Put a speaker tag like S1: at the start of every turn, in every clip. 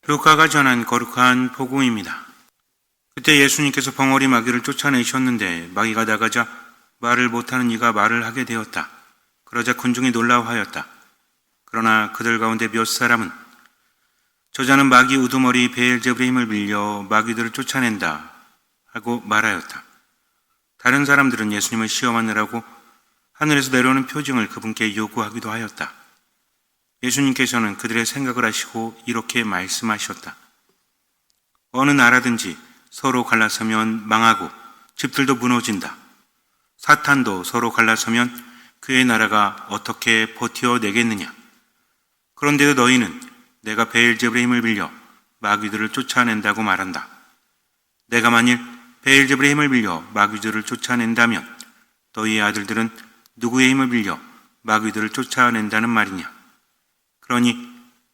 S1: 루카가 전한 거룩한 복음입니다. 그때 예수님께서 벙어리 마귀를 쫓아내셨는데 마귀가 나가자 말을 못하는 이가 말을 하게 되었다. 그러자 군중이 놀라워하였다. 그러나 그들 가운데 몇 사람은 저자는 마귀 우두머리 베엘제불의 힘을 빌려 마귀들을 쫓아낸다 하고 말하였다. 다른 사람들은 예수님을 시험하느라고 하늘에서 내려오는 표징을 그분께 요구하기도 하였다. 예수님께서는 그들의 생각을 아시고 이렇게 말씀하셨다. 어느 나라든지 서로 갈라서면 망하고 집들도 무너진다. 사탄도 서로 갈라서면 그의 나라가 어떻게 버텨내겠느냐. 그런데도 너희는 내가 베엘제불의 힘을 빌려 마귀들을 쫓아낸다고 말한다. 내가 만일 베엘제불의 힘을 빌려 마귀들을 쫓아낸다면 너희의 아들들은 누구의 힘을 빌려 마귀들을 쫓아낸다는 말이냐. 그러니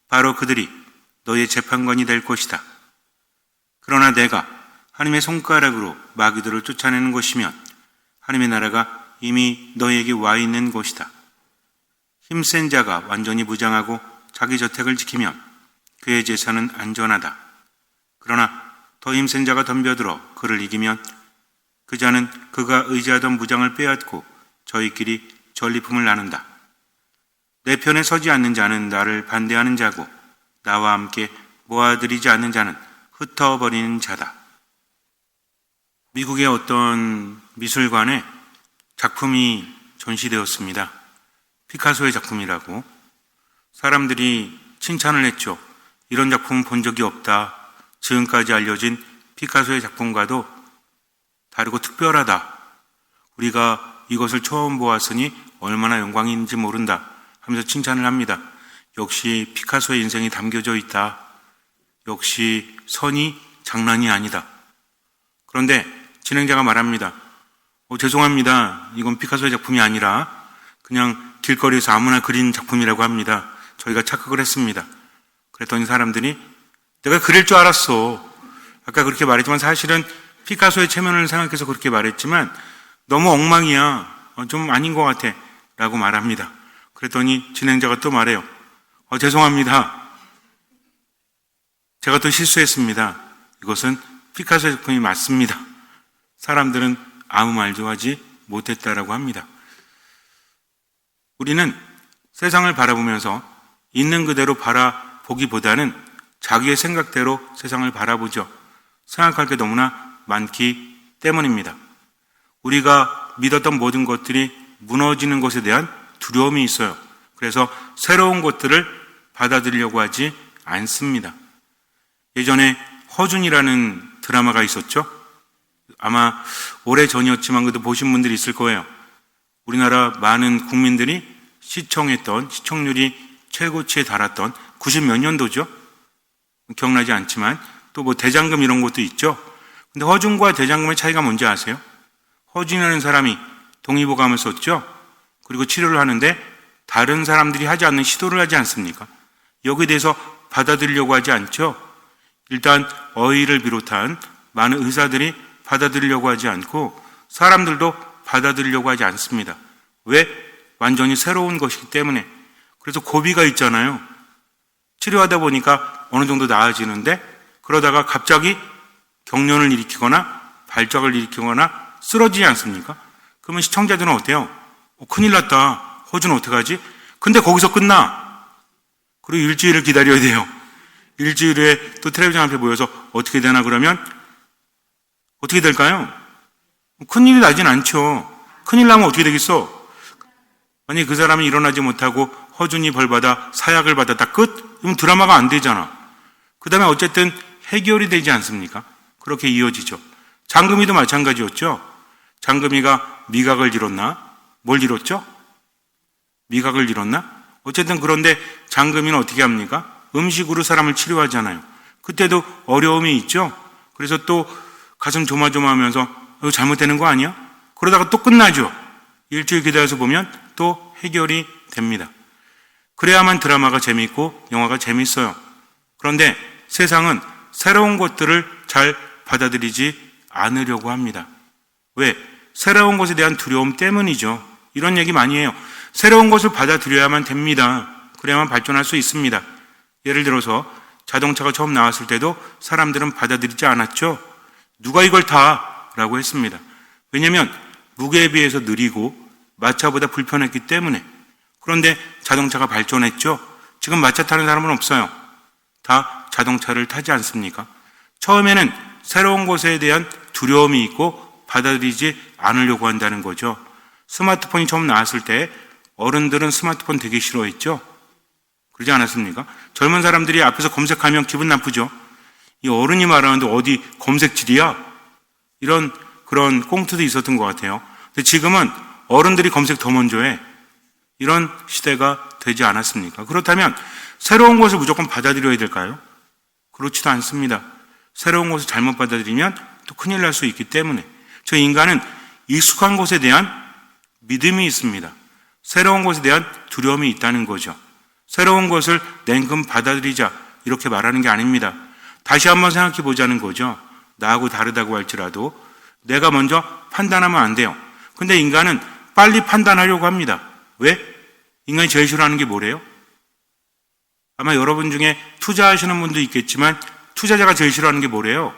S1: 바로 그들이 너희의 재판관이 될 것이다. 그러나 내가 하나님의 손가락으로 마귀들을 쫓아내는 것이면 하나님의 나라가 이미 너희에게 와 있는 것이다. 힘센 자가 완전히 무장하고 자기 저택을 지키면 그의 재산은 안전하다. 그러나 더 힘센 자가 덤벼들어 그를 이기면 그 자는 그가 의지하던 무장을 빼앗고 저희끼리 전리품을 나눈다. 내 편에 서지 않는 자는 나를 반대하는 자고 나와 함께 모아들이지 않는 자는 흩어버리는 자다. 미국의 어떤 미술관에 작품이 전시되었습니다. 피카소의 작품이라고. 사람들이 칭찬을 했죠. 이런 작품은 본 적이 없다. 지금까지 알려진 피카소의 작품과도 다르고 특별하다. 우리가 이것을 처음 보았으니 얼마나 영광인지 모른다 하면서 칭찬을 합니다. 역시 피카소의 인생이 담겨져 있다. 역시 선이 장난이 아니다. 그런데 진행자가 말합니다. 죄송합니다. 이건 피카소의 작품이 아니라 그냥 길거리에서 아무나 그린 작품이라고 합니다. 저희가 착각을 했습니다. 그랬더니 사람들이 내가 그릴 줄 알았어. 아까 그렇게 말했지만 사실은 피카소의 체면을 생각해서 그렇게 말했지만 너무 엉망이야. 좀 아닌 것 같아. 라고 말합니다. 그랬더니 진행자가 또 말해요. 죄송합니다. 제가 또 실수했습니다. 이것은 피카소의 작품이 맞습니다. 사람들은 아무 말도 하지 못했다라고 합니다. 우리는 세상을 바라보면서 있는 그대로 바라보기보다는 자기의 생각대로 세상을 바라보죠. 생각할 게 너무나 많기 때문입니다. 우리가 믿었던 모든 것들이 무너지는 것에 대한 두려움이 있어요. 그래서 새로운 것들을 받아들이려고 하지 않습니다. 예전에 허준이라는 드라마가 있었죠. 아마 오래전이었지만 그래도 보신 분들이 있을 거예요. 우리나라 많은 국민들이 시청했던, 시청률이 최고치에 달았던 90몇 년도죠. 기억나지 않지만 또 뭐 대장금 이런 것도 있죠. 근데 허준과 대장금의 차이가 뭔지 아세요? 허준이라는 사람이 동의보감을 썼죠. 그리고 치료를 하는데 다른 사람들이 하지 않는 시도를 하지 않습니까? 여기에 대해서 받아들이려고 하지 않죠. 일단 어의를 비롯한 많은 의사들이 받아들이려고 하지 않고 사람들도 받아들이려고 하지 않습니다. 왜? 완전히 새로운 것이기 때문에. 그래서 고비가 있잖아요. 치료하다 보니까 어느 정도 나아지는데 그러다가 갑자기 경련을 일으키거나 발작을 일으키거나 쓰러지지 않습니까? 그러면 시청자들은 어때요? 큰일 났다. 허준은 어떡하지? 근데 거기서 끝나. 그리고 일주일을 기다려야 돼요. 일주일 후에 또 텔레비전 앞에 모여서 어떻게 되나 그러면 어떻게 될까요? 큰일이 나진 않죠. 큰일 나면 어떻게 되겠어? 만약에 그 사람이 일어나지 못하고 허준이 벌받아 사약을 받았다 끝? 그럼 드라마가 안 되잖아. 그 다음에 어쨌든 해결이 되지 않습니까? 그렇게 이어지죠. 장금이도 마찬가지였죠. 장금이가 미각을 잃었나? 뭘 잃었죠? 미각을 잃었나? 어쨌든 그런데 장금이는 어떻게 합니까? 음식으로 사람을 치료하잖아요. 그때도 어려움이 있죠. 그래서 또 가슴 조마조마하면서 이거 잘못되는 거 아니야? 그러다가 또 끝나죠. 일주일 기다려서 보면 또 해결이 됩니다. 그래야만 드라마가 재미있고 영화가 재미있어요. 그런데 세상은 새로운 것들을 잘 받아들이지 않으려고 합니다. 왜? 새로운 것에 대한 두려움 때문이죠. 이런 얘기 많이 해요. 새로운 것을 받아들여야만 됩니다. 그래야만 발전할 수 있습니다. 예를 들어서 자동차가 처음 나왔을 때도 사람들은 받아들이지 않았죠. 누가 이걸 타? 라고 했습니다. 왜냐하면 무게에 비해서 느리고 마차보다 불편했기 때문에. 그런데 자동차가 발전했죠. 지금 마차 타는 사람은 없어요. 다 자동차를 타지 않습니까? 처음에는 새로운 것에 대한 두려움이 있고 받아들이지 않으려고 한다는 거죠. 스마트폰이 처음 나왔을 때 어른들은 스마트폰 되게 싫어했죠. 그러지 않았습니까? 젊은 사람들이 앞에서 검색하면 기분 나쁘죠. 이 어른이 말하는데 어디 검색질이야? 이런 그런 꽁트도 있었던 것 같아요. 근데 지금은 어른들이 검색 더 먼저 해. 이런 시대가 되지 않았습니까? 그렇다면 새로운 것을 무조건 받아들여야 될까요? 그렇지도 않습니다. 새로운 것을 잘못 받아들이면 또 큰일 날 수 있기 때문에 저 인간은 익숙한 것에 대한 믿음이 있습니다. 새로운 것에 대한 두려움이 있다는 거죠. 새로운 것을 냉큼 받아들이자 이렇게 말하는 게 아닙니다. 다시 한번 생각해 보자는 거죠. 나하고 다르다고 할지라도 내가 먼저 판단하면 안 돼요. 근데 인간은 빨리 판단하려고 합니다. 왜? 인간이 제일 싫어하는 게 뭐래요? 아마 여러분 중에 투자하시는 분도 있겠지만 투자자가 제일 싫어하는 게 뭐래요?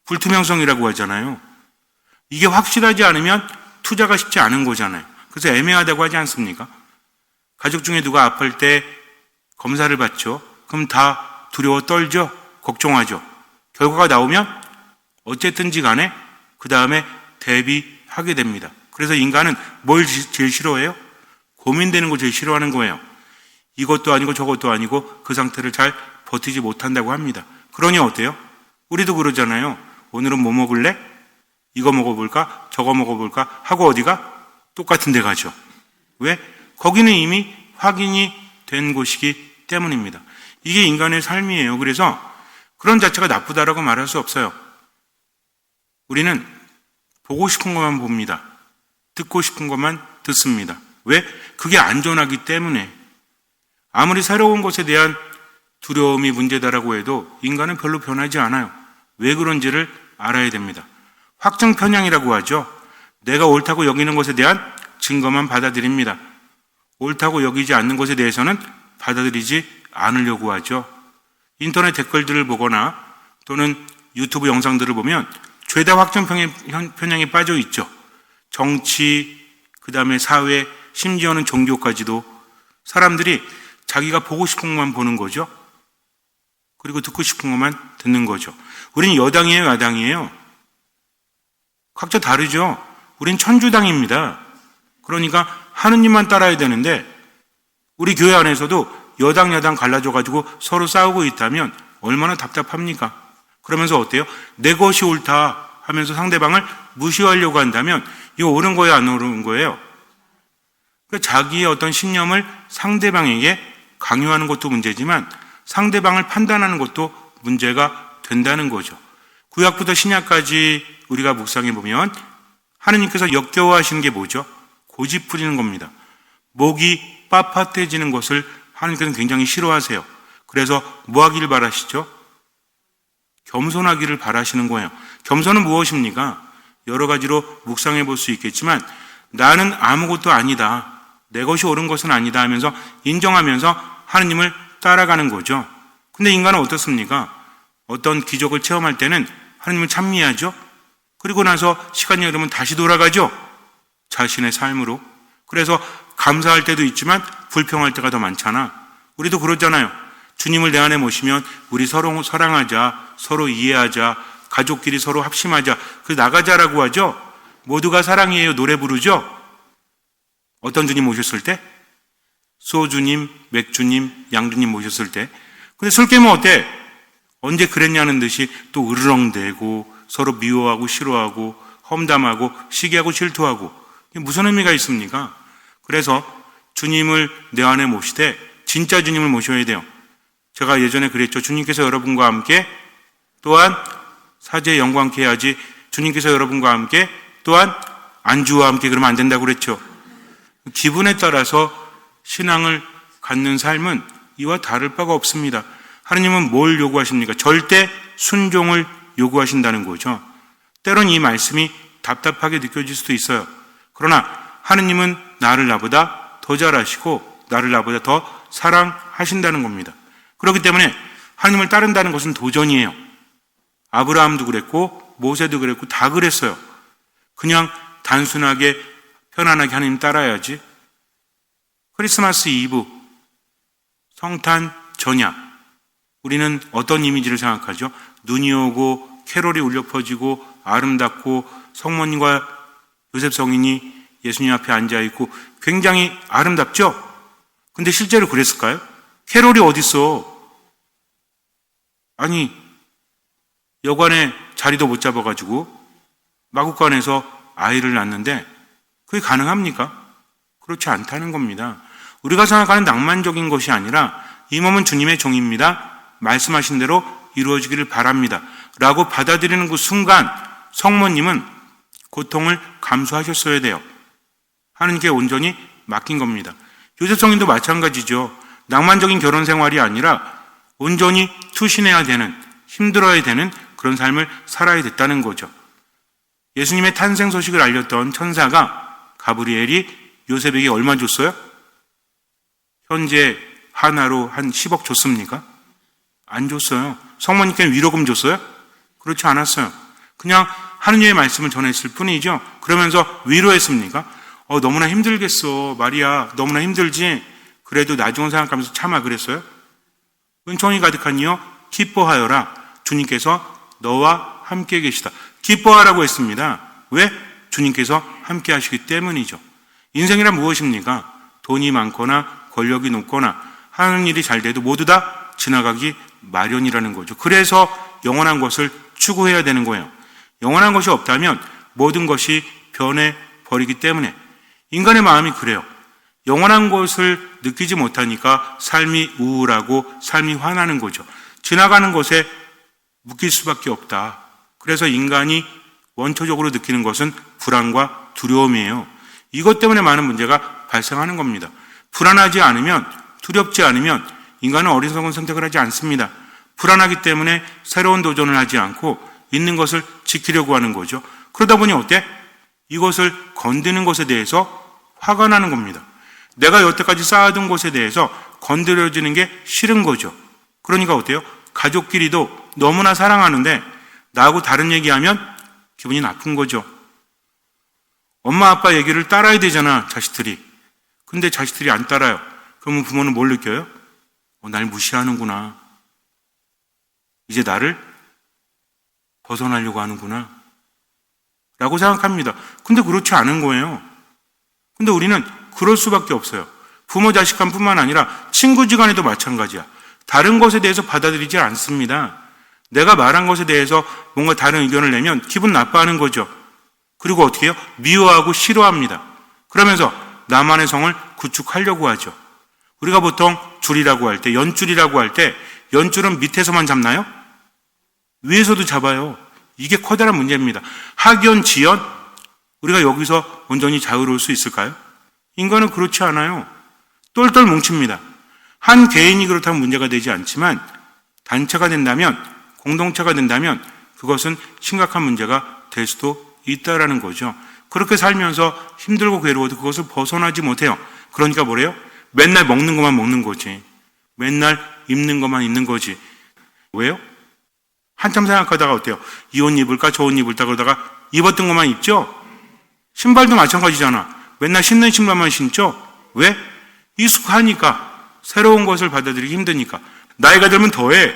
S1: 불투명성이라고 하잖아요. 이게 확실하지 않으면 투자가 쉽지 않은 거잖아요. 그래서 애매하다고 하지 않습니까? 가족 중에 누가 아플 때 검사를 받죠. 그럼 다 두려워 떨죠. 걱정하죠. 결과가 나오면 어쨌든지 간에 그 다음에 대비하게 됩니다. 그래서 인간은 뭘 제일 싫어해요? 고민되는 걸 제일 싫어하는 거예요. 이것도 아니고 저것도 아니고 그 상태를 잘 버티지 못한다고 합니다. 그러니 어때요? 우리도 그러잖아요. 오늘은 뭐 먹을래? 이거 먹어볼까? 저거 먹어볼까? 하고 어디가? 똑같은 데 가죠. 왜? 거기는 이미 확인이 된 곳이기 때문입니다. 이게 인간의 삶이에요. 그래서 그런 자체가 나쁘다라고 말할 수 없어요. 우리는 보고 싶은 것만 봅니다. 듣고 싶은 것만 듣습니다. 왜? 그게 안전하기 때문에. 아무리 새로운 것에 대한 두려움이 문제다라고 해도 인간은 별로 변하지 않아요. 왜 그런지를 알아야 됩니다. 확증 편향이라고 하죠. 내가 옳다고 여기는 것에 대한 증거만 받아들입니다. 옳다고 여기지 않는 것에 대해서는 받아들이지 않으려고 하죠. 인터넷 댓글들을 보거나 또는 유튜브 영상들을 보면 죄다 확증 편향에 빠져 있죠. 정치, 그 다음에 사회, 심지어는 종교까지도 사람들이 자기가 보고 싶은 것만 보는 거죠. 그리고 듣고 싶은 것만 듣는 거죠. 우린 여당이에요, 야당이에요? 각자 다르죠. 우린 천주당입니다. 그러니까 하느님만 따라야 되는데 우리 교회 안에서도 여당, 야당 갈라져가지고 서로 싸우고 있다면 얼마나 답답합니까? 그러면서 어때요? 내 것이 옳다 하면서 상대방을 무시하려고 한다면 이거 옳은 거예요, 안 옳은 거예요? 그러니까 자기의 어떤 신념을 상대방에게 강요하는 것도 문제지만 상대방을 판단하는 것도 문제가 된다는 거죠. 구약부터 신약까지 우리가 묵상해 보면 하느님께서 역겨워하시는 게 뭐죠? 고집 부리는 겁니다. 목이 빳빳해지는 것을 하느님께서는 굉장히 싫어하세요. 그래서 뭐 하기를 바라시죠? 겸손하기를 바라시는 거예요. 겸손은 무엇입니까? 여러 가지로 묵상해 볼 수 있겠지만 나는 아무것도 아니다. 내 것이 옳은 것은 아니다 하면서 인정하면서 하느님을 따라가는 거죠. 근데 인간은 어떻습니까? 어떤 기적을 체험할 때는 하느님을 찬미하죠. 그리고 나서 시간이 흐르면 다시 돌아가죠. 자신의 삶으로. 그래서 감사할 때도 있지만 불평할 때가 더 많잖아. 우리도 그러잖아요. 주님을 내 안에 모시면 우리 서로 사랑하자, 서로 이해하자, 가족끼리 서로 합심하자, 그 나가자라고 하죠. 모두가 사랑이에요 노래 부르죠. 어떤 주님 모셨을 때? 소주님, 맥주님, 양주님 모셨을 때. 근데 술 깨면 어때? 언제 그랬냐는 듯이 또 으르렁대고 서로 미워하고 싫어하고 험담하고 시기하고 질투하고 이게 무슨 의미가 있습니까? 그래서 주님을 내 안에 모시되 진짜 주님을 모셔야 돼요. 제가 예전에 그랬죠. 주님께서 여러분과 함께 또한 사제의 영광케 해야지 주님께서 여러분과 함께 또한 안주와 함께 그러면 안 된다고 그랬죠. 기분에 따라서 신앙을 갖는 삶은 이와 다를 바가 없습니다. 하느님은 뭘 요구하십니까? 절대 순종을 요구하신다는 거죠. 때론 이 말씀이 답답하게 느껴질 수도 있어요. 그러나 하느님은 나를 나보다 더 잘 아시고 나를 나보다 더 사랑하신다는 겁니다. 그렇기 때문에 하나님을 따른다는 것은 도전이에요. 아브라함도 그랬고 모세도 그랬고 다 그랬어요. 그냥 단순하게 편안하게 하나님 따라야지. 크리스마스 이브, 성탄 전야, 우리는 어떤 이미지를 생각하죠? 눈이 오고 캐롤이 울려 퍼지고 아름답고 성모님과 요셉 성인이 예수님 앞에 앉아있고 굉장히 아름답죠? 근데 실제로 그랬을까요? 캐롤이 어딨어? 아니, 여관에 자리도 못 잡아가지고 마구간에서 아이를 낳는데 그게 가능합니까? 그렇지 않다는 겁니다. 우리가 생각하는 낭만적인 것이 아니라 이 몸은 주님의 종입니다. 말씀하신 대로 이루어지기를 바랍니다. 라고 받아들이는 그 순간 성모님은 고통을 감수하셨어야 돼요. 하나님께 온전히 맡긴 겁니다. 요셉 성인도 마찬가지죠. 낭만적인 결혼 생활이 아니라 온전히 투신해야 되는, 힘들어야 되는 그런 삶을 살아야 됐다는 거죠. 예수님의 탄생 소식을 알렸던 천사가 가브리엘이 요셉에게 얼마 줬어요? 현재 하나로 한 10억 줬습니까? 안 줬어요. 성모님께 위로금 줬어요? 그렇지 않았어요. 그냥 하느님의 말씀을 전했을 뿐이죠. 그러면서 위로했습니까? 너무나 힘들겠어. 마리아, 너무나 힘들지? 그래도 나중을 생각하면서 참아 그랬어요? 은총이 가득한 이여 기뻐하여라. 주님께서 너와 함께 계시다. 기뻐하라고 했습니다. 왜? 주님께서 함께 하시기 때문이죠. 인생이란 무엇입니까? 돈이 많거나 권력이 높거나 하는 일이 잘 돼도 모두 다 지나가기 마련이라는 거죠. 그래서 영원한 것을 추구해야 되는 거예요. 영원한 것이 없다면 모든 것이 변해버리기 때문에 인간의 마음이 그래요. 영원한 것을 느끼지 못하니까 삶이 우울하고 삶이 화나는 거죠. 지나가는 것에 묶일 수밖에 없다. 그래서 인간이 원초적으로 느끼는 것은 불안과 두려움이에요. 이것 때문에 많은 문제가 발생하는 겁니다. 불안하지 않으면, 두렵지 않으면 인간은 어리석은 선택을 하지 않습니다. 불안하기 때문에 새로운 도전을 하지 않고 있는 것을 지키려고 하는 거죠. 그러다 보니 어때? 이것을 건드는 것에 대해서 화가 나는 겁니다. 내가 여태까지 쌓아둔 것에 대해서 건드려지는 게 싫은 거죠. 그러니까 어때요? 가족끼리도 너무나 사랑하는데 나하고 다른 얘기하면 기분이 나쁜 거죠. 엄마 아빠 얘기를 따라야 되잖아, 자식들이. 근데 자식들이 안 따라요. 그러면 부모는 뭘 느껴요? 날 무시하는구나. 이제 나를 벗어나려고 하는구나. 라고 생각합니다. 근데 그렇지 않은 거예요. 근데 우리는 그럴 수밖에 없어요. 부모 자식 간 뿐만 아니라 친구지간에도 마찬가지야. 다른 것에 대해서 받아들이지 않습니다. 내가 말한 것에 대해서 뭔가 다른 의견을 내면 기분 나빠하는 거죠. 그리고 어떻게 해요? 미워하고 싫어합니다. 그러면서 나만의 성을 구축하려고 하죠. 우리가 보통 줄이라고 할 때, 연줄이라고 할 때 연줄은 밑에서만 잡나요? 위에서도 잡아요. 이게 커다란 문제입니다. 학연, 지연, 우리가 여기서 온전히 자유로울 수 있을까요? 인간은 그렇지 않아요. 똘똘 뭉칩니다. 한 개인이 그렇다면 문제가 되지 않지만 단체가 된다면, 공동체가 된다면 그것은 심각한 문제가 될 수도 있다라는 거죠. 그렇게 살면서 힘들고 괴로워도 그것을 벗어나지 못해요. 그러니까 뭐래요? 맨날 먹는 것만 먹는 거지. 맨날 입는 것만 입는 거지. 왜요? 한참 생각하다가 어때요? 이 옷 입을까 저 옷 입을까 그러다가 입었던 것만 입죠? 신발도 마찬가지잖아. 맨날 신는 신발만 신죠? 왜? 익숙하니까. 새로운 것을 받아들이기 힘드니까. 나이가 들면 더해.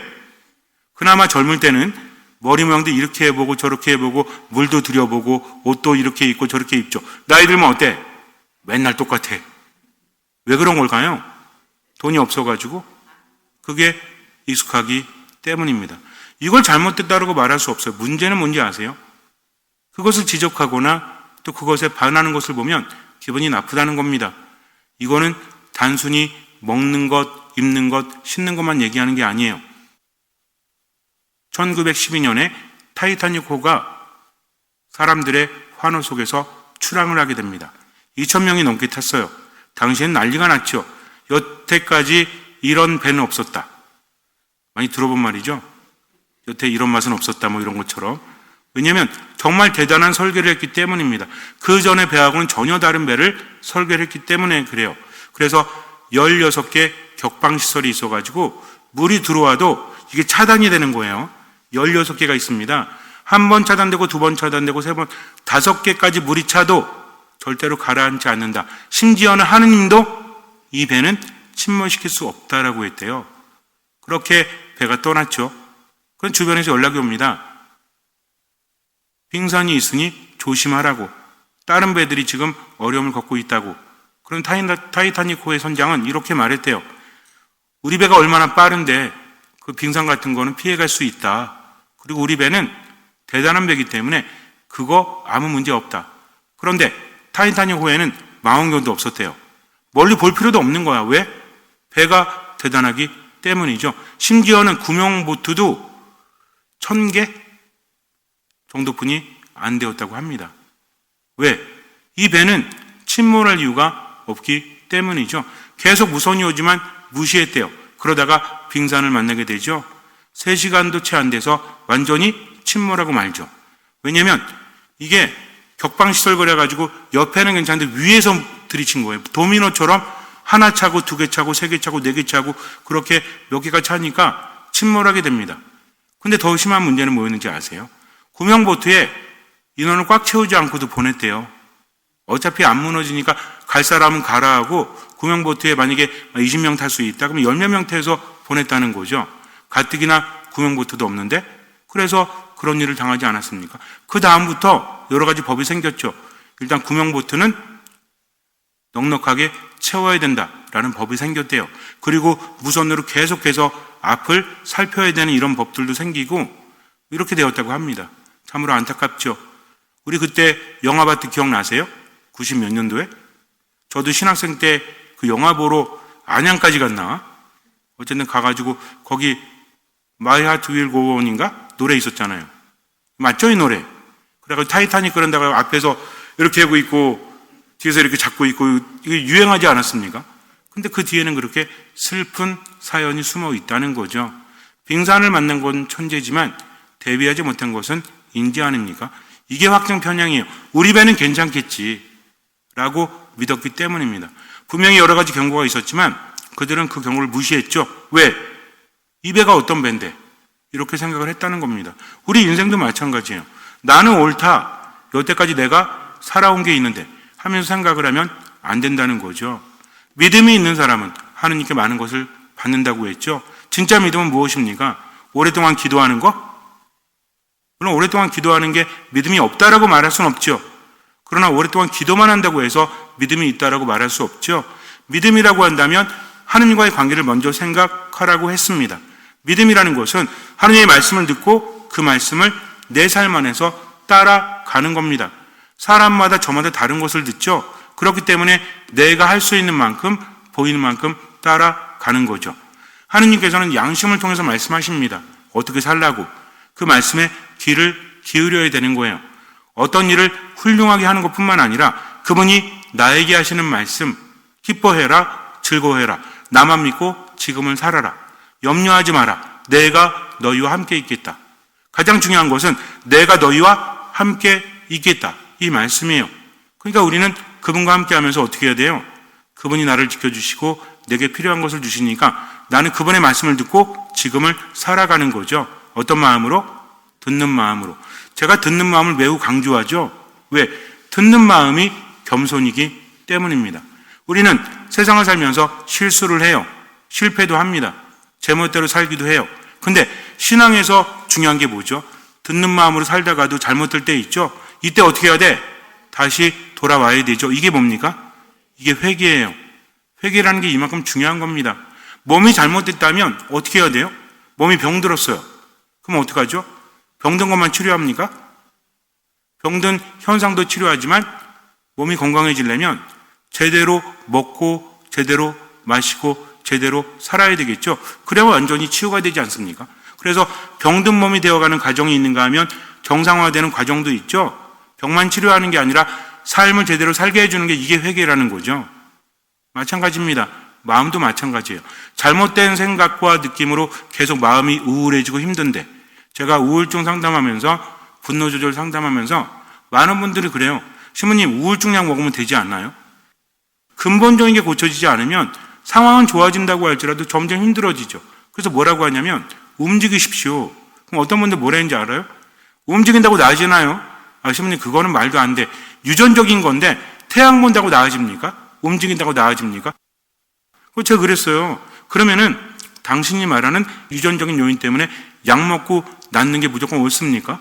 S1: 그나마 젊을 때는 머리 모양도 이렇게 해보고 저렇게 해보고 물도 들여보고 옷도 이렇게 입고 저렇게 입죠. 나이 들면 어때? 맨날 똑같아. 왜 그런 걸까요? 돈이 없어가지고 그게 익숙하기 때문입니다. 이걸 잘못됐다고 말할 수 없어요. 문제는 뭔지 아세요? 그것을 지적하거나 또 그것에 반하는 것을 보면 기분이 나쁘다는 겁니다. 이거는 단순히 먹는 것, 입는 것, 신는 것만 얘기하는 게 아니에요. 1912년에 타이타닉호가 사람들의 환호 속에서 출항을 하게 됩니다. 2,000명이 넘게 탔어요. 당시엔 난리가 났죠. 여태까지 이런 배는 없었다. 많이 들어본 말이죠. 여태 이런 맛은 없었다 뭐 이런 것처럼. 왜냐하면 정말 대단한 설계를 했기 때문입니다. 그 전에 배하고는 전혀 다른 배를 설계를 했기 때문에 그래요. 그래서 16개 격방시설이 있어가지고 물이 들어와도 이게 차단이 되는 거예요. 16개가 있습니다. 한 번 차단되고 두 번 차단되고 세 번, 5개까지 물이 차도 절대로 가라앉지 않는다. 심지어는 하느님도 이 배는 침몰시킬 수 없다라고 했대요. 그렇게 배가 떠났죠. 그럼 주변에서 연락이 옵니다. 빙산이 있으니 조심하라고. 다른 배들이 지금 어려움을 겪고 있다고. 그럼 타이타닉호의 선장은 이렇게 말했대요. 우리 배가 얼마나 빠른데 그 빙산 같은 거는 피해갈 수 있다. 그리고 우리 배는 대단한 배이기 때문에 그거 아무 문제 없다. 그런데 타이타닉호에는 망원경도 없었대요. 멀리 볼 필요도 없는 거야. 왜? 배가 대단하기 때문이죠. 심지어는 구명보트도 1000개 정도뿐이 안 되었다고 합니다. 왜? 이 배는 침몰할 이유가 없기 때문이죠. 계속 무선이 오지만 무시했대요. 그러다가 빙산을 만나게 되죠. 3시간도 채 안 돼서 완전히 침몰하고 말죠. 왜냐면 이게 격방시설 그래가지고 옆에는 괜찮은데 위에서 들이친 거예요. 도미노처럼 하나 차고 2개 차고 3개 차고 4개 차고 그렇게 몇 개가 차니까 침몰하게 됩니다. 근데 더 심한 문제는 뭐였는지 아세요? 구명보트에 인원을 꽉 채우지 않고도 보냈대요. 어차피 안 무너지니까 갈 사람은 가라 하고 구명보트에 만약에 20명 탈 수 있다 그러면 10몇 명 태워서 보냈다는 거죠. 가뜩이나 구명보트도 없는데 그래서 그런 일을 당하지 않았습니까? 그 다음부터 여러 가지 법이 생겼죠. 일단 구명보트는 넉넉하게 채워야 된다라는 법이 생겼대요. 그리고 무선으로 계속해서 앞을 살펴야 되는 이런 법들도 생기고 이렇게 되었다고 합니다. 참으로 안타깝죠. 우리 그때 영화바트 기억나세요? 90 몇 년도에? 저도 신학생 때 그 영화 보러 안양까지 갔나? 어쨌든 가가지고 거기 My Heart Will Go On인가? 노래 있었잖아요. 맞죠? 이 노래. 그래가지고 타이타닉 그런다가 앞에서 이렇게 하고 있고 뒤에서 이렇게 잡고 있고 이게 유행하지 않았습니까? 근데 그 뒤에는 그렇게 슬픈 사연이 숨어 있다는 거죠. 빙산을 만난 건 천재지만 대비하지 못한 것은 인지 아닙니까? 이게 확정 편향이에요. 우리 배는 괜찮겠지 라고 믿었기 때문입니다. 분명히 여러 가지 경고가 있었지만 그들은 그 경고를 무시했죠. 왜? 이 배가 어떤 배인데? 이렇게 생각을 했다는 겁니다. 우리 인생도 마찬가지예요. 나는 옳다. 여태까지 내가 살아온 게 있는데 하면서 생각을 하면 안 된다는 거죠. 믿음이 있는 사람은 하느님께 많은 것을 받는다고 했죠. 진짜 믿음은 무엇입니까? 오랫동안 기도하는 거? 물론 오랫동안 기도하는 게 믿음이 없다라고 말할 수는 없죠. 그러나 오랫동안 기도만 한다고 해서 믿음이 있다라고 말할 수 없죠. 믿음이라고 한다면 하느님과의 관계를 먼저 생각하라고 했습니다. 믿음이라는 것은 하느님의 말씀을 듣고 그 말씀을 내 삶 안에서 따라가는 겁니다. 사람마다 저마다 다른 것을 듣죠. 그렇기 때문에 내가 할 수 있는 만큼 보이는 만큼 따라가는 거죠. 하느님께서는 양심을 통해서 말씀하십니다. 어떻게 살라고. 그 말씀에 귀를 기울여야 되는 거예요. 어떤 일을 훌륭하게 하는 것뿐만 아니라 그분이 나에게 하시는 말씀, 기뻐해라, 즐거워해라, 나만 믿고 지금을 살아라, 염려하지 마라, 내가 너희와 함께 있겠다. 가장 중요한 것은 내가 너희와 함께 있겠다, 이 말씀이에요. 그러니까 우리는 그분과 함께 하면서 어떻게 해야 돼요? 그분이 나를 지켜주시고 내게 필요한 것을 주시니까 나는 그분의 말씀을 듣고 지금을 살아가는 거죠. 어떤 마음으로? 듣는 마음으로. 제가 듣는 마음을 매우 강조하죠. 왜? 듣는 마음이 겸손이기 때문입니다. 우리는 세상을 살면서 실수를 해요. 실패도 합니다. 제멋대로 살기도 해요. 근데 신앙에서 중요한 게 뭐죠? 듣는 마음으로 살다가도 잘못될 때 있죠. 이때 어떻게 해야 돼? 다시 돌아와야 되죠. 이게 뭡니까? 이게 회개예요. 회개라는 게 이만큼 중요한 겁니다. 몸이 잘못됐다면 어떻게 해야 돼요? 몸이 병들었어요. 그럼 어떡하죠? 병든 것만 치료합니까? 병든 현상도 치료하지만 몸이 건강해지려면 제대로 먹고 제대로 마시고 제대로 살아야 되겠죠. 그래야 완전히 치유가 되지 않습니까? 그래서 병든 몸이 되어가는 과정이 있는가 하면 정상화되는 과정도 있죠. 병만 치료하는 게 아니라 삶을 제대로 살게 해주는 게 이게 회개라는 거죠. 마찬가지입니다. 마음도 마찬가지예요. 잘못된 생각과 느낌으로 계속 마음이 우울해지고 힘든데 제가 우울증 상담하면서 분노 조절 상담하면서 많은 분들이 그래요. 신부님 우울증 약 먹으면 되지 않나요? 근본적인 게 고쳐지지 않으면 상황은 좋아진다고 할지라도 점점 힘들어지죠. 그래서 뭐라고 하냐면 움직이십시오. 그럼 어떤 분들 뭐라 했는지 알아요? 움직인다고 나아지나요? 신부님 그거는 말도 안 돼. 유전적인 건데 태양 본다고 나아집니까? 움직인다고 나아집니까? 제가 그랬어요. 그러면은 당신이 말하는 유전적인 요인 때문에 약 먹고 낫는 게 무조건 옳습니까?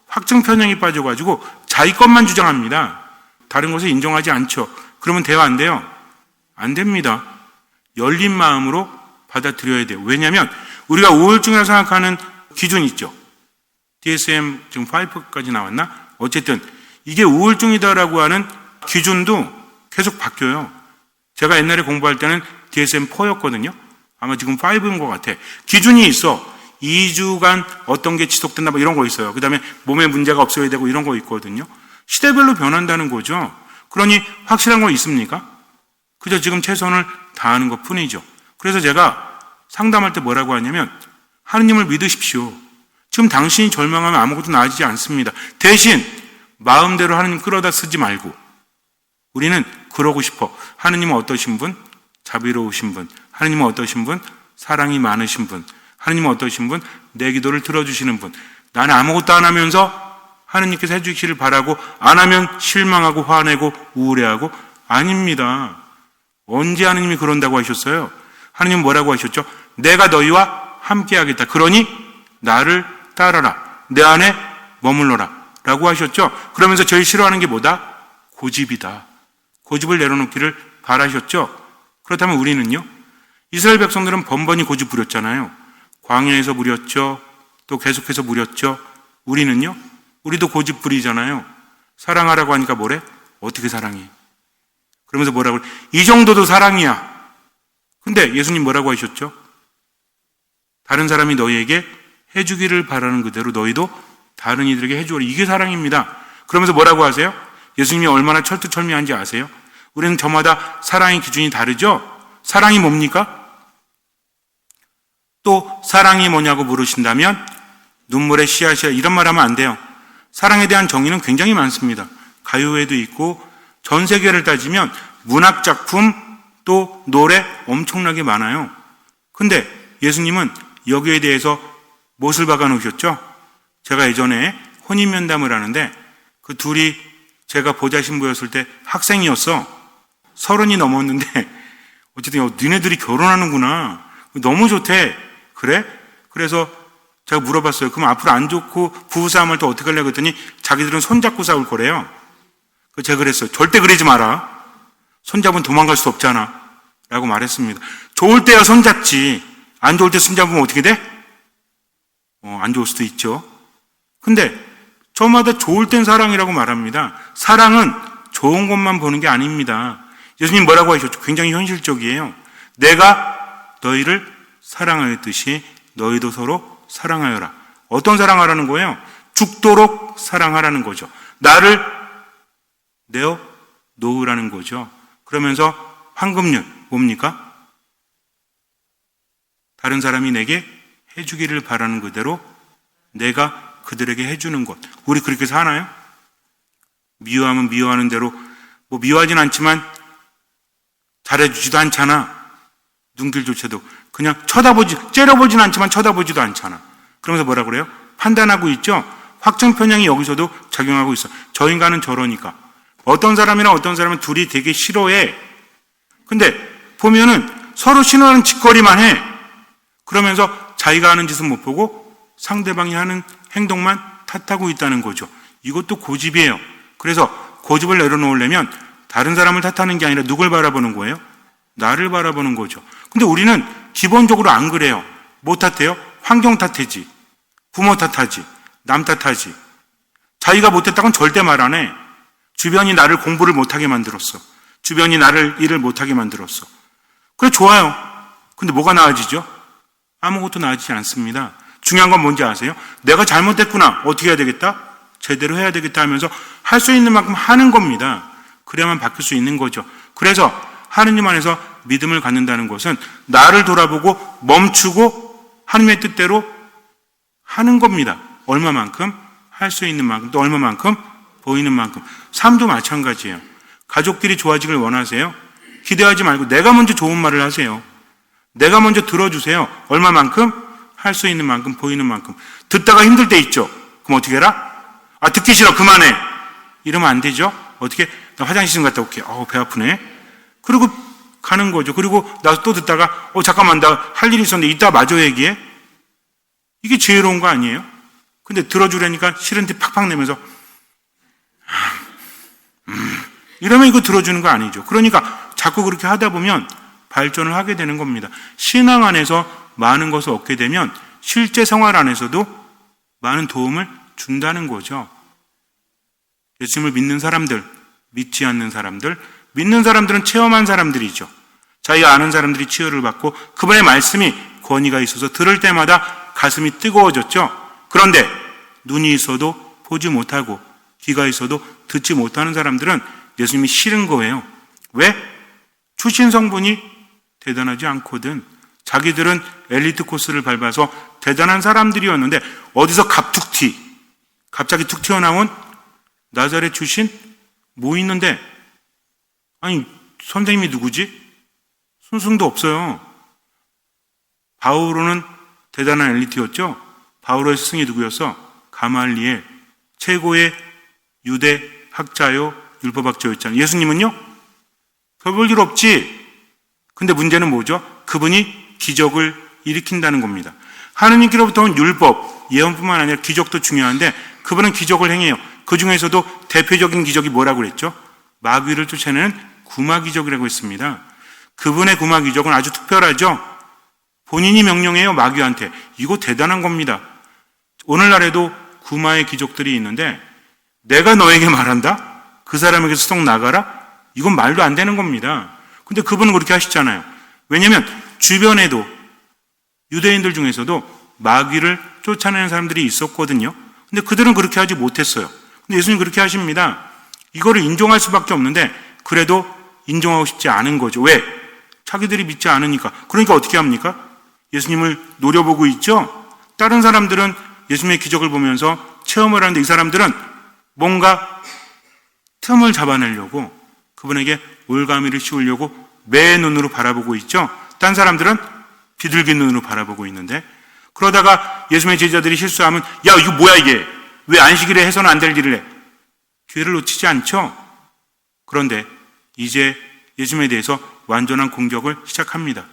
S1: 확증 편향이 빠져가지고 자기 것만 주장합니다. 다른 것을 인정하지 않죠. 그러면 대화 안 돼요? 안 됩니다. 열린 마음으로 받아들여야 돼요. 왜냐하면 우리가 우울증이라고 생각하는 기준이 있죠. DSM 지금 5까지 나왔나? 어쨌든 이게 우울증이다라고 하는 기준도 계속 바뀌어요. 제가 옛날에 공부할 때는 DSM-4였거든요. 아마 지금 5인 것 같아. 기준이 있어. 2주간 어떤 게 지속된다 뭐 이런 거 있어요. 그 다음에 몸에 문제가 없어야 되고 이런 거 있거든요. 시대별로 변한다는 거죠. 그러니 확실한 거 있습니까? 그저 지금 최선을 다하는 것 뿐이죠. 그래서 제가 상담할 때 뭐라고 하냐면 하느님을 믿으십시오. 지금 당신이 절망하면 아무것도 나아지지 않습니다. 대신 마음대로 하느님 끌어다 쓰지 말고 우리는 그러고 싶어. 하느님은 어떠신 분? 자비로우신 분. 하느님은 어떠신 분? 사랑이 많으신 분. 하느님은 어떠신 분? 내 기도를 들어주시는 분. 나는 아무것도 안 하면서 하느님께서 해주시기를 바라고 안 하면 실망하고 화내고 우울해하고 아닙니다. 언제 하느님이 그런다고 하셨어요? 하느님은 뭐라고 하셨죠? 내가 너희와 함께 하겠다. 그러니 나를 따라라. 내 안에 머물러라. 라고 하셨죠? 그러면서 제일 싫어하는 게 뭐다? 고집이다. 고집을 내려놓기를 바라셨죠? 그렇다면 우리는요? 이스라엘 백성들은 번번이 고집 부렸잖아요. 광야에서 부렸죠. 또 계속해서 부렸죠. 우리는요? 우리도 고집 부리잖아요. 사랑하라고 하니까 뭐래? 어떻게 사랑해? 그러면서 뭐라고 그래? 이 정도도 사랑이야. 근데 예수님 뭐라고 하셨죠? 다른 사람이 너희에게 해주기를 바라는 그대로 너희도 다른 이들에게 해주어라. 이게 사랑입니다. 그러면서 뭐라고 하세요? 예수님이 얼마나 철두철미한지 아세요? 우리는 저마다 사랑의 기준이 다르죠? 사랑이 뭡니까? 또 사랑이 뭐냐고 물으신다면 눈물의 씨앗이야 이런 말 하면 안 돼요. 사랑에 대한 정의는 굉장히 많습니다. 가요에도 있고 전 세계를 따지면 문학작품 또 노래 엄청나게 많아요. 근데 예수님은 여기에 대해서 못을 박아 놓으셨죠? 제가 예전에 혼인면담을 하는데 그 둘이 제가 보좌 신부였을 때 학생이었어. 30이 넘었는데 어쨌든 니네들이 결혼하는구나. 너무 좋대. 그래? 그래서 제가 물어봤어요. 그럼 앞으로 안 좋고 부부싸움할 때 어떻게 하려고 했더니 자기들은 손잡고 싸울 거래요. 제가 그랬어요. 절대 그러지 마라. 손잡으면 도망갈 수 없잖아. 라고 말했습니다. 좋을 때야 손잡지. 안 좋을 때 손잡으면 어떻게 돼? 안 좋을 수도 있죠. 근데 저마다 좋을 땐 사랑이라고 말합니다. 사랑은 좋은 것만 보는 게 아닙니다. 예수님 뭐라고 하셨죠? 굉장히 현실적이에요. 내가 너희를 사랑하였듯이 너희도 서로 사랑하여라. 어떤 사랑하라는 거예요? 죽도록 사랑하라는 거죠. 나를 내어 놓으라는 거죠. 그러면서 황금률 뭡니까? 다른 사람이 내게 해주기를 바라는 그대로 내가 그들에게 해주는 것. 우리 그렇게 사나요? 미워하면 미워하는 대로 뭐 미워하진 않지만 잘해주지도 않잖아. 눈길조차도 그냥 째려보진 않지만 쳐다보지도 않잖아. 그러면서 뭐라 그래요? 판단하고 있죠? 확정 편향이 여기서도 작용하고 있어. 저 인간은 저러니까. 어떤 사람이랑 어떤 사람은 둘이 되게 싫어해. 근데 보면은 서로 싫어하는 짓거리만 해. 그러면서 자기가 하는 짓은 못 보고 상대방이 하는 행동만 탓하고 있다는 거죠. 이것도 고집이에요. 그래서 고집을 내려놓으려면 다른 사람을 탓하는 게 아니라 누굴 바라보는 거예요? 나를 바라보는 거죠. 근데 우리는 기본적으로 안 그래요. 뭐 탓해요? 환경 탓하지. 부모 탓하지. 남 탓하지. 자기가 못했다고는 절대 말 안 해. 주변이 나를 공부를 못하게 만들었어. 주변이 나를 일을 못하게 만들었어. 그래 좋아요. 근데 뭐가 나아지죠? 아무것도 나아지지 않습니다. 중요한 건 뭔지 아세요? 내가 잘못했구나. 어떻게 해야 되겠다? 제대로 해야 되겠다 하면서 할 수 있는 만큼 하는 겁니다. 그래야만 바뀔 수 있는 거죠. 그래서 하느님 안에서 믿음을 갖는다는 것은 나를 돌아보고 멈추고 하느님의 뜻대로 하는 겁니다. 얼마만큼? 할 수 있는 만큼, 또 얼마만큼? 보이는 만큼. 삶도 마찬가지예요. 가족끼리 좋아지길 원하세요? 기대하지 말고 내가 먼저 좋은 말을 하세요. 내가 먼저 들어주세요. 얼마만큼? 할 수 있는 만큼, 보이는 만큼. 듣다가 힘들 때 있죠. 그럼 어떻게 해라? 듣기 싫어. 그만해. 이러면 안 되죠. 어떻게? 나 화장실 좀 갔다 올게. 배 아프네. 그리고 가는 거죠. 그리고 나 또 듣다가 잠깐만, 나 할 일이 있었는데 이따 마저 얘기해. 이게 지혜로운 거 아니에요? 근데 들어주려니까 싫은 티 팍팍 내면서 이러면 이거 들어주는 거 아니죠. 그러니까 자꾸 그렇게 하다 보면 발전을 하게 되는 겁니다. 신앙 안에서 많은 것을 얻게 되면 실제 생활 안에서도 많은 도움을 준다는 거죠. 예수님을 믿는 사람들, 믿지 않는 사람들, 믿는 사람들은 체험한 사람들이죠. 자기가 아는 사람들이 치유를 받고 그분의 말씀이 권위가 있어서 들을 때마다 가슴이 뜨거워졌죠. 그런데 눈이 있어도 보지 못하고 귀가 있어도 듣지 못하는 사람들은 예수님이 싫은 거예요. 왜? 출신 성분이 대단하지 않거든. 자기들은 엘리트 코스를 밟아서 대단한 사람들이었는데 어디서 갑자기 툭 튀어나온 나사렛 출신 뭐 있는데, 아니 선생님이 누구지? 순승도 없어요. 바오로는 대단한 엘리트였죠. 바오로의 스승이 누구였어? 가말리엘, 최고의 유대 학자요, 율법학자였잖아요. 예수님은요? 별 볼 일 없지. 근데 문제는 뭐죠? 그분이 기적을 일으킨다는 겁니다. 하느님께로부터 온 율법, 예언뿐만 아니라 기적도 중요한데 그분은 기적을 행해요. 그 중에서도 대표적인 기적이 뭐라고 그랬죠? 마귀를 쫓아내는 구마기적이라고 했습니다. 그분의 구마기적은 아주 특별하죠. 본인이 명령해요, 마귀한테. 이거 대단한 겁니다. 오늘날에도 구마의 기적들이 있는데 내가 너에게 말한다? 그 사람에게서 쏙 나가라? 이건 말도 안 되는 겁니다. 근데 그분은 그렇게 하시잖아요. 왜냐하면 주변에도 유대인들 중에서도 마귀를 쫓아내는 사람들이 있었거든요. 근데 그들은 그렇게 하지 못했어요. 근데 예수님 그렇게 하십니다. 이거를 인정할 수밖에 없는데 그래도 인정하고 싶지 않은 거죠. 왜? 자기들이 믿지 않으니까. 그러니까 어떻게 합니까? 예수님을 노려보고 있죠. 다른 사람들은 예수님의 기적을 보면서 체험을 하는데 이 사람들은 뭔가 틈을 잡아내려고 그분에게 올가미를 씌우려고 매 눈으로 바라보고 있죠. 딴 사람들은 비둘기 눈으로 바라보고 있는데, 그러다가 예수님의 제자들이 실수하면 야 이거 뭐야 이게, 왜 안식일에 해서는 안 될 일을 해. 기회를 놓치지 않죠. 그런데 이제 예수님에 대해서 완전한 공격을 시작합니다.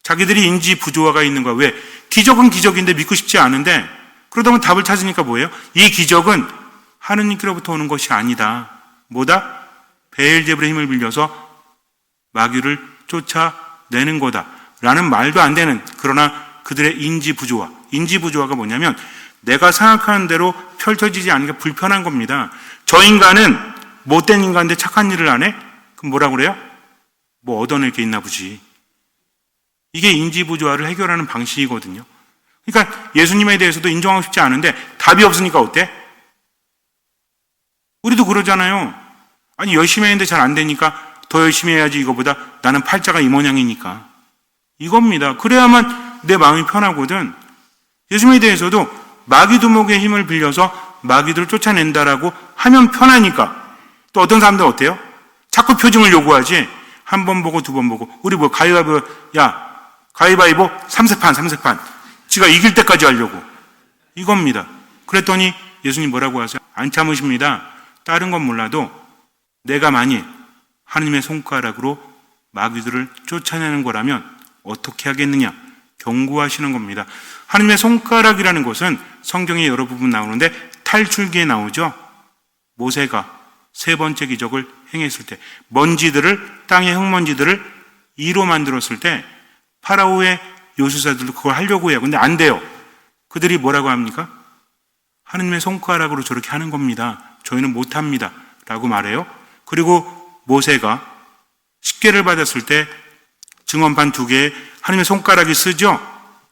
S1: 자기들이 인지 부조화가 있는 거야. 왜? 기적은 기적인데 믿고 싶지 않은데, 그러다 보면 답을 찾으니까 뭐예요? 이 기적은 하느님께로부터 오는 것이 아니다. 뭐다? 베엘제불의 힘을 빌려서 마귀를 쫓아내는 거다 라는 말도 안 되는, 그러나 그들의 인지 부조화가 뭐냐면 내가 생각하는 대로 펼쳐지지 않으니까 불편한 겁니다. 저 인간은 못된 인간인데 착한 일을 안 해? 그럼 뭐라고 그래요? 뭐 얻어낼 게 있나 보지. 이게 인지 부조화를 해결하는 방식이거든요. 그러니까 예수님에 대해서도 인정하고 싶지 않은데 답이 없으니까 어때? 우리도 그러잖아요. 아니 열심히 했는데 잘 안 되니까 더 열심히 해야지, 이거보다 나는 팔자가 이 모양이니까. 이겁니다. 그래야만 내 마음이 편하거든. 예수님에 대해서도 마귀 두목의 힘을 빌려서 마귀들을 쫓아낸다라고 하면 편하니까. 또 어떤 사람들은 어때요? 자꾸 표징을 요구하지. 한 번 보고 두 번 보고. 우리 뭐 가위바위보, 가위바위보 3세판 지가 이길 때까지 하려고. 이겁니다. 그랬더니 예수님 뭐라고 하세요? 안 참으십니다. 다른 건 몰라도 내가 만일 하느님의 손가락으로 마귀들을 쫓아내는 거라면 어떻게 하겠느냐 경고하시는 겁니다. 하느님의 손가락이라는 것은 성경에 여러 부분 나오는데 탈출기에 나오죠. 모세가 세 번째 기적을 행했을 때 땅의 흙먼지들을 이로 만들었을 때 파라오의 요술사들도 그걸 하려고 해요. 근데 안 돼요. 그들이 뭐라고 합니까? 하느님의 손가락으로 저렇게 하는 겁니다. 저희는 못합니다 라고 말해요. 그리고 모세가 십계를 받았을 때 증언판 2개에 하느님의 손가락이 쓰죠.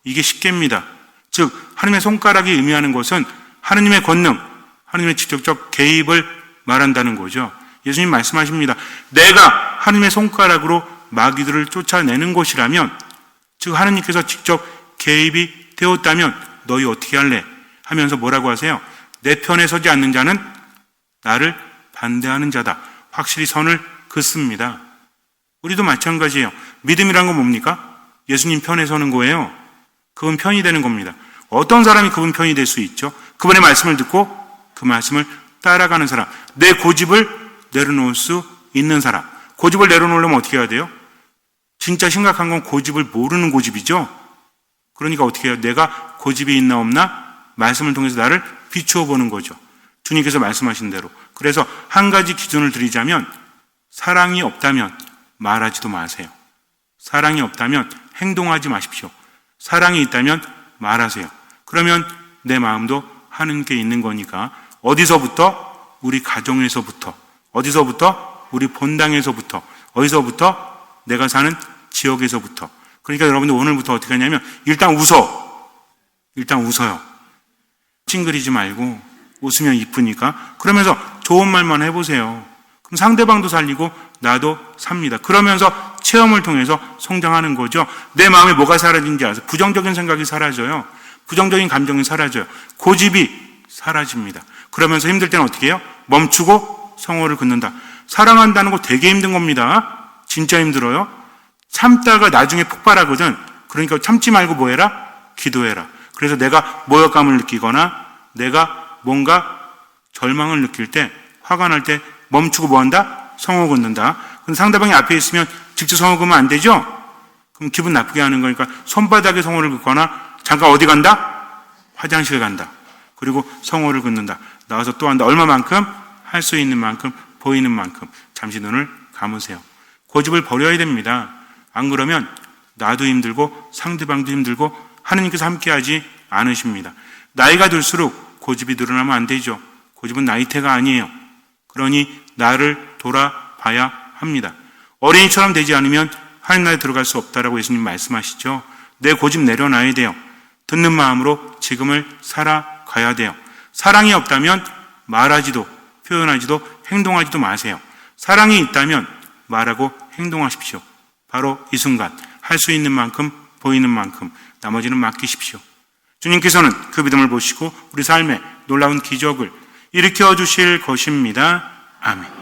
S1: 이게 십계입니다. 즉 하느님의 손가락이 의미하는 것은 하느님의 권능, 하느님의 직접적 개입을 말한다는 거죠. 예수님 말씀하십니다. 내가 하느님의 손가락으로 마귀들을 쫓아내는 것이라면, 즉 하느님께서 직접 개입이 되었다면 너희 어떻게 할래? 하면서 뭐라고 하세요? 내 편에 서지 않는 자는 나를 반대하는 자다. 확실히 선을 긋습니다. 우리도 마찬가지예요. 믿음이란 건 뭡니까? 예수님 편에 서는 거예요. 그분 편이 되는 겁니다. 어떤 사람이 그분 편이 될 수 있죠? 그분의 말씀을 듣고 그 말씀을 따라가는 사람. 내 고집을 내려놓을 수 있는 사람. 고집을 내려놓으려면 어떻게 해야 돼요? 진짜 심각한 건 고집을 모르는 고집이죠. 그러니까 어떻게 해요? 내가 고집이 있나 없나? 말씀을 통해서 나를 비추어 보는 거죠. 주님께서 말씀하신 대로. 그래서 한 가지 기준을 드리자면 사랑이 없다면 말하지도 마세요. 사랑이 없다면 행동하지 마십시오. 사랑이 있다면 말하세요. 그러면 내 마음도 하는 게 있는 거니까 어디서부터? 우리 가정에서부터. 어디서부터? 우리 본당에서부터. 어디서부터? 내가 사는 지역에서부터. 그러니까 여러분들 오늘부터 어떻게 하냐면 일단 웃어. 일단 웃어요. 찡그리지 말고 웃으면 이쁘니까 그러면서 좋은 말만 해보세요. 그럼 상대방도 살리고 나도 삽니다. 그러면서 체험을 통해서 성장하는 거죠. 내 마음에 뭐가 사라진지 아세요? 부정적인 생각이 사라져요. 부정적인 감정이 사라져요. 고집이 사라집니다. 그러면서 힘들 때는 어떻게 해요? 멈추고 성호를 긋는다. 사랑한다는 거 되게 힘든 겁니다. 진짜 힘들어요. 참다가 나중에 폭발하거든. 그러니까 참지 말고 뭐 해라? 기도해라. 그래서 내가 모욕감을 느끼거나 내가 뭔가 절망을 느낄 때, 화가 날 때 멈추고 뭐 한다? 성호 긋는다. 근데 상대방이 앞에 있으면 직접 성호 긋으면 안 되죠? 그럼 기분 나쁘게 하는 거니까 손바닥에 성호를 긋거나 잠깐 어디 간다? 화장실 간다. 그리고 성호를 긋는다. 나와서 또 한다. 얼마만큼? 할 수 있는 만큼, 보이는 만큼. 잠시 눈을 감으세요. 고집을 버려야 됩니다. 안 그러면 나도 힘들고 상대방도 힘들고 하느님께서 함께하지 않으십니다. 나이가 들수록 고집이 늘어나면 안 되죠. 고집은 나이테가 아니에요. 그러니 나를 돌아봐야 합니다. 어린이처럼 되지 않으면 하나님 나라에 들어갈 수 없다라고 예수님 말씀하시죠. 내 고집 내려놔야 돼요. 듣는 마음으로 지금을 살아가야 돼요. 사랑이 없다면 말하지도 표현하지도 행동하지도 마세요. 사랑이 있다면 말하고 행동하십시오. 바로 이 순간 할 수 있는 만큼 보이는 만큼 나머지는 맡기십시오. 주님께서는 그 믿음을 보시고 우리 삶에 놀라운 기적을 일으켜 주실 것입니다. 아멘.